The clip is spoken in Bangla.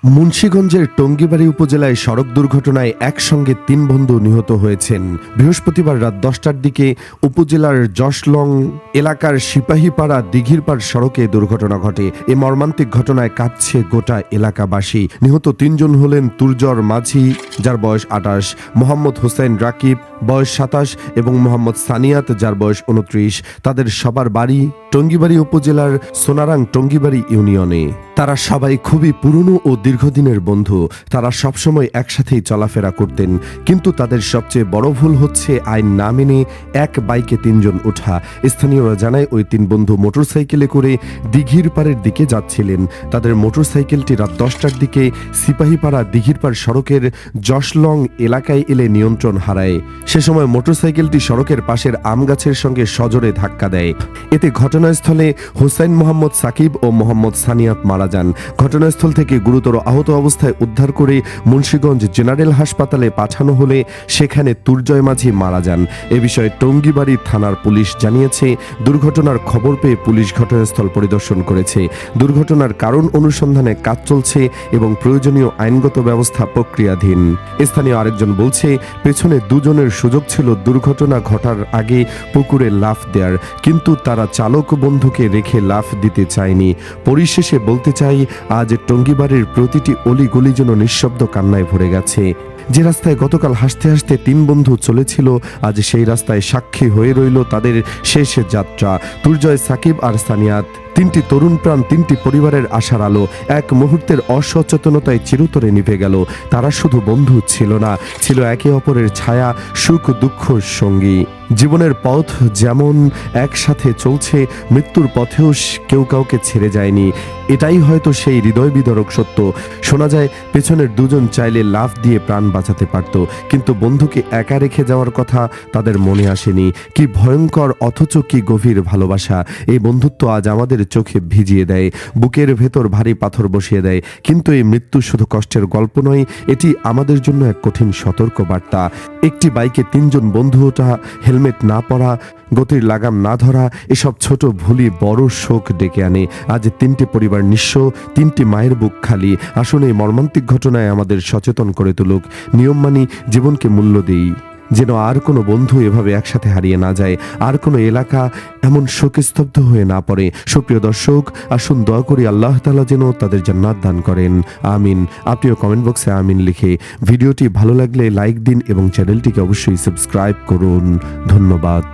মুন্সিগঞ্জের টঙ্গীবাড়ী উপজেলায় সড়ক দুর্ঘটনায় একসঙ্গে ৩ বন্ধু নিহত হয়েছেন। বৃহস্পতিবার রাত ১০টার দিকে উপজেলার জশলং এলাকার সিপাহীপাড়া দিঘিরপাড় সড়কে দুর্ঘটনা ঘটে। এ মর্মান্তিক ঘটনায় কাঁদছে গোটা এলাকাবাসী। নিহত ৩ জন হলেন তুরজর মাঝি, যার বয়স ২৮, মোহাম্মদ হোসেন রাকিব, বয়স ২৭ এবং মোহাম্মদ সানিয়াত, যার বয়স ২৯। তাদের সবার বাড়ি টঙ্গীবাড়ী উপজেলার সোনারাং টঙ্গীবাড়ী ইউনিয়নে। তারা সবাই খুবই পুরনো ও দীর্ঘদিনের বন্ধু। তারা সবসময় একসাথেই চলাফেরা করতেন, কিন্তু তাদের সবচেয়ে বড় ভুল হচ্ছে আইন না মেনে এক বাইকে ৩ জন ওঠা। স্থানীয়রা জানায় ওই ৩ বন্ধু মোটরসাইকেলে করে দিঘির পাড়ের দিকে যাচ্ছিলেন। তাদের মোটরসাইকেলটি রাত ১০টার দিকে সিপাহীপাড়া দিঘিরপাড় সড়কের জশলং এলাকায় এলে নিয়ন্ত্রণ হারায়। সে সময় মোটরসাইকেলটি সড়কের পাশের আম গাছের সঙ্গে সজোরে ধাক্কা দেয়। এতে ঘটনাস্থলে হোসেন মোহাম্মদ সাকিব ও মোহাম্মদ সানিয়াত মারা যান। ঘটনাস্থল থেকে গুরুতর আহত অবস্থায় উদ্ধার করে মুন্সিগঞ্জ জেনারেল হাসপাতালে পাঠানো হলে সেখানে তুরজয় মাঝি মারা যান। এ বিষয়ে টঙ্গীবাড়ী থানার পুলিশ জানিয়েছে, দুর্ঘটনার খবর পেয়ে পুলিশ ঘটনাস্থল পরিদর্শন করেছে। দুর্ঘটনার কারণ অনুসন্ধানে কাজ চলছে এবং প্রয়োজনীয় আইনগত ব্যবস্থা প্রক্রিয়াধীন। স্থানীয় আরেকজন বলছে, পেছনে 2 জনের সুযোগ ছিল দুর্ঘটনা ঘটার আগে পুকুরে লাফ দেওয়ার, কিন্তু তারা চালক বন্ধুকে রেখে লাফ দিতে চায়নি। পরিশেষে বলতে চাই, আজ টঙ্গীবাড়ির প্রতিটি অলিগলি যেন নিঃশব্দ কান্নায় ভরে গেছে। যে রাস্তায় গতকাল হাসতে হাসতে 3 বন্ধু চলেছিল, আজ সেই রাস্তায় সাক্ষী হয়ে রইল তাদের শেষ যাত্রা। তুরজয়, সাকিব আর সানিয়াত, 3টি তরুণ প্রাণ, 3টি পরিবারের আশার আলো এক মুহূর্তের অসচেতনতায় চিরতরে নিভে গেল। তারা শুধু বন্ধু ছিল না, ছিল একে অপরের ছায়া, সুখ দুঃখ সঙ্গী। জীবনের পথ যেমন একসাথে চলছে, মৃত্যুর পথেও কেউ কাউকে ছেড়ে যায়নি। এটাই হয়তো সেই হৃদয় বিদারক সত্য। শোনা যায়, পেছনের 2 জন চাইলে লাফ দিয়ে প্রাণ বাঁচাতে পারত, কিন্তু বন্ধুকে একা রেখে যাওয়ার কথা তাদের মনে আসেনি। কি ভয়ঙ্কর অথচ কি গভীর ভালোবাসা! এই বন্ধুত্ব আজ আমাদের চোখে ভিজিয়ে দেয়, বুকের ভেতর ভারী পাথর বসিয়ে দেয়। কিন্তু এই মৃত্যু শুধু কষ্টের গল্প নয়, এটি আমাদের জন্য এক কঠিন সতর্ক বার্তা। একটি বাইকে 3 জন বন্ধু ওঠা, হেলমেট না পরা, গতির লাগাম না ধরা, এসব ছোট ভুলই বড় শোক ডেকে আনে। আজ 3টি পরিবার নিঃস্ব, 3টি মায়ের বুক খালি। আসলে এই মর্মান্তিক ঘটনায় আমাদের সচেতন করে তুলুক। নিয়ম মানি, জীবনকে মূল্য দেই, যেন আর কোনো বন্ধু এভাবে একসাথে হারিয়ে না যায়, আর কোনো এলাকা এমন শোকস্তব্ধ হয়ে না পড়ে। সুপ্রিয় দর্শক, আসুন দোয়া করি আল্লাহ তাআলা যেন তাদের জান্নাত দান করেন। আমিন। আপনিও কমেন্ট বক্সে আমিন লিখে ভিডিওটি ভালো লাগলে লাইক দিন এবং চ্যানেলটিকে অবশ্যই সাবস্ক্রাইব করুন। ধন্যবাদ।